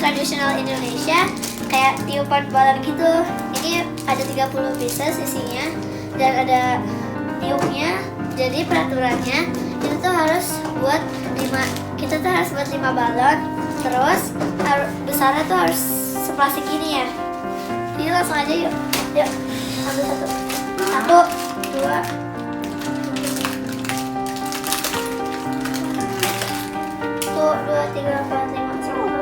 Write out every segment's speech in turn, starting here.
tradisional Indonesia, kayak tiupan balon gitu. Ini ada 30 pieces isinya dan ada tiupnya. Jadi peraturannya kita tuh harus buat 5 balon. Terus besarnya tuh harus seplastik ini ya. Jadi langsung aja yuk. Yuk, ambil satu. 1, 2. Tuh, 2, 3, 4, 5, 10.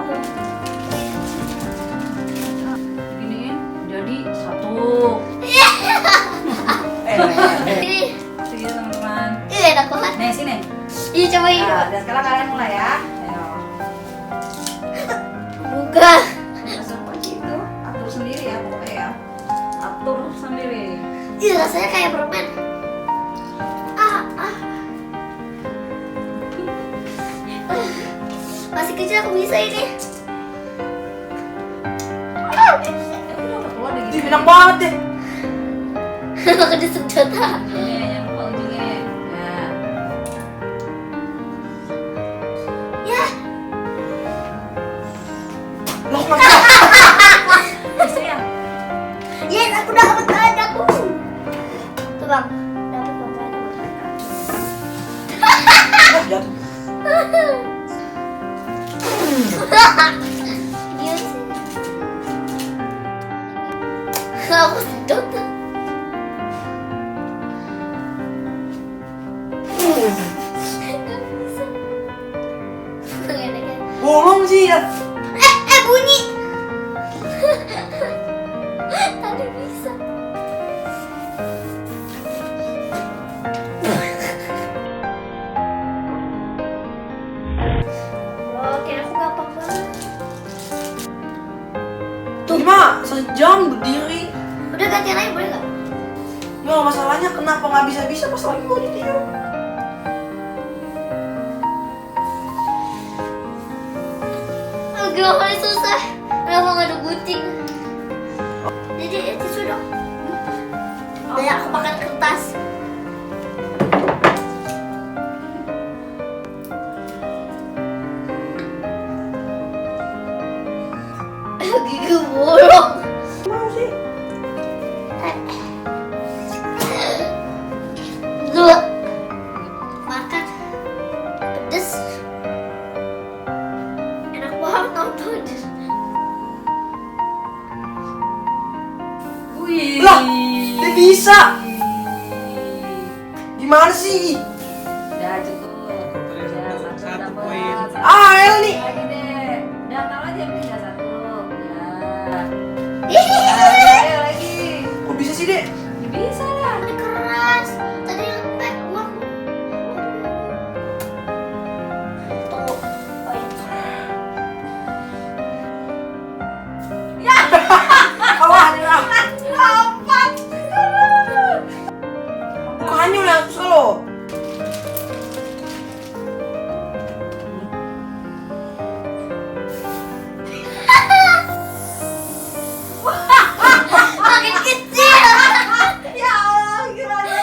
Giniin jadi 1. Ini. Sini teman-teman. Enak banget. Nih sini. Iya, coba ini. Nah, dan sekarang kalian mulai ya. Ayo. Buka. Masuk kunci itu atur sendiri ya pokoknya ya. Atur sendiri. Ih, rasanya kayak permen. Masih kecil aku bisa ini. Keluar deh Ih, enak banget deh. Makan di senjata. Ini yang lupa ujungnya. Nah. Ya. Loh, mantap. Bisa ya? Yes, aku dapat aku. Tuh bang, dapat bang. Jatuh. Iya sih. Aku sedot. Bolong sih ya. Bunyi. Tadi bisa. Oke, aku gampang banget. Gimana? Sejam berdiri. Udah gantian aja boleh nggak? Ya masalahnya kenapa nggak bisa pas lagi mau ditiup? Agak paling susah. Kenapa nggak ada gunting? Jadi itu sudah. Banyak aku makan kertas. Gigi bolong. Mau sih? Dua. Makan. Pedes. Enak banget nonton. Wih. Lah, dia bisa. Gimana sih? Udah cukup. Ya, satu dapat. El nih. Lagi deh. Udah tahu aja bisa 1. Ya. Ini Ayo lagi. Kok bisa sih, Dek? Ya, bisa lah. keras. Tadi lembek gua. Tunggu. Oh iya. Awas, lah. Bukannya udah susah loh. Makin kecil. Ya Allah, gimana?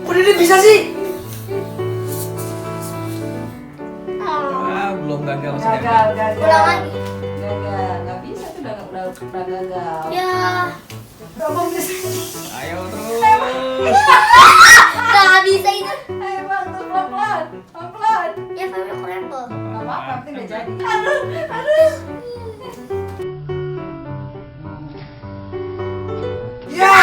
Kok dia bisa sih? Belum gagal masih Gagal. Ulang lagi. Gagal. Nggak bisa tuh udah gagal. Ya. Abang bisa. Ayo terus. Nggak bisa itu. Ayo bang, terus pelan-pelan. Ya Fabio Crumble. Nggak apa-apa, nanti udah jadi. Aduh. Ya.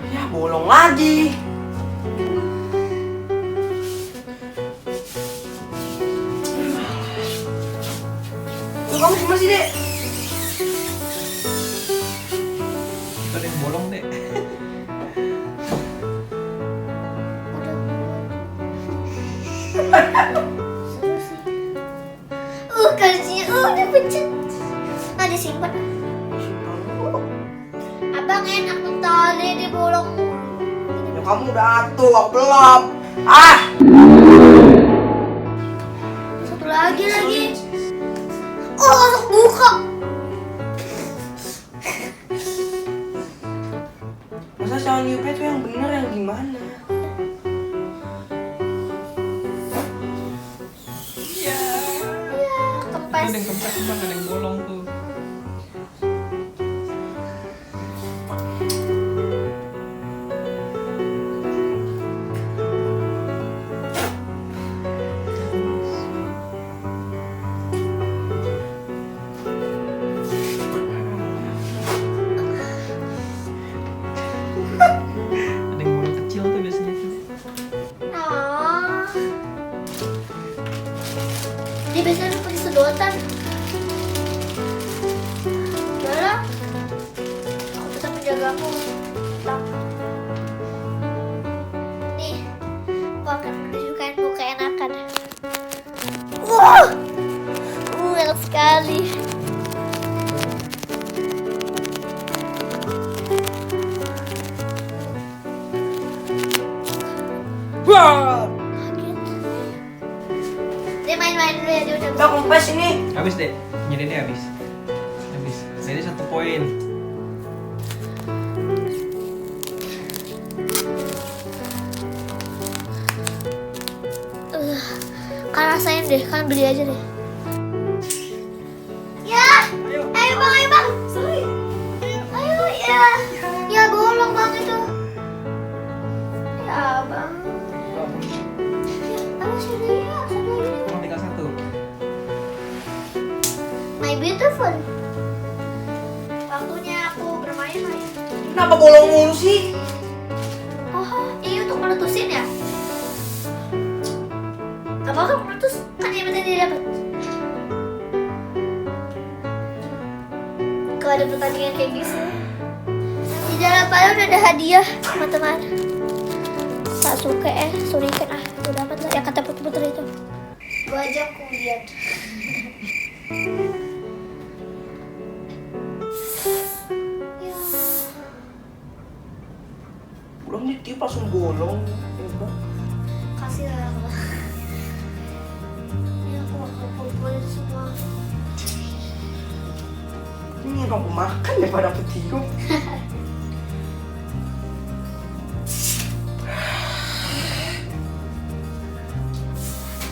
Ya bolong lagi. Kamu gimana sih, Dek? Kita ada yang bolong deh. Seru sih. Kakinya udah pecah. Nggak disimpan. Abang enak tuh tali di bolong. Ya kamu udah atuh, aku belum. Ah! ada yang kempes bang, ada yang bolong tuh. Ada yang bolong kecil tuh biasanya tuh. Oh. Dia biasanya pakai sedotan. Udah, aku tetap menjagamu. Tetap. Nih, aku akan menunjukkanmu keenakan. Enak sekali. Wah, Dia main-main dulu ya, dia udah udah kempes ini. Habis deh, nyedinnya habis. Habis. Jadi 1 poin. Kan rasain deh, kan beli aja deh. Ya, ayo bang, sorry. Ayo ya, ya bolong bang itu. Ya bang, ya, sini ya, satu lagi. Kurang tinggal 1. My beautiful. Waktunya aku bermain-main. Kenapa bolong mulu sih? Oh, ini untuk meletusin ya? Apakah meletus? Kan yang penting dia dapat. Kalau ada pertandingan kayak gitu, di dalam balon udah ada hadiah teman-teman. Sasuke Suriken udah dapat lah yang kata puter-puter itu. 2 jam kemudian. Ya, Belum ditiup langsung bolong. Hebat. kasih lah. Ini aku akan kumpulin semua. Ini emang pemakan daripada petiup.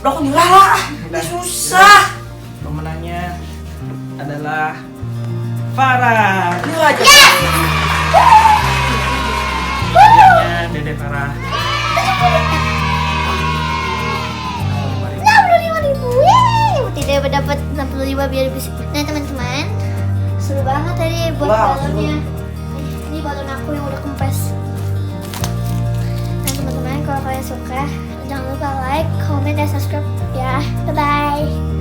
Udah aku nyerah lah. Ini susah. Pemenangnya adalah Farah. Nyerah aja. Hadiahnya Dede Farah. 65.000. Yeay, tidak dapat 65 biar bisa. Nah teman-teman, seru banget tadi buat Wow, balonnya. Ini balon aku yang udah kempes. Nah teman-teman, kalau kalian suka, jangan lupa like, comment, dan subscribe ya. Bye bye.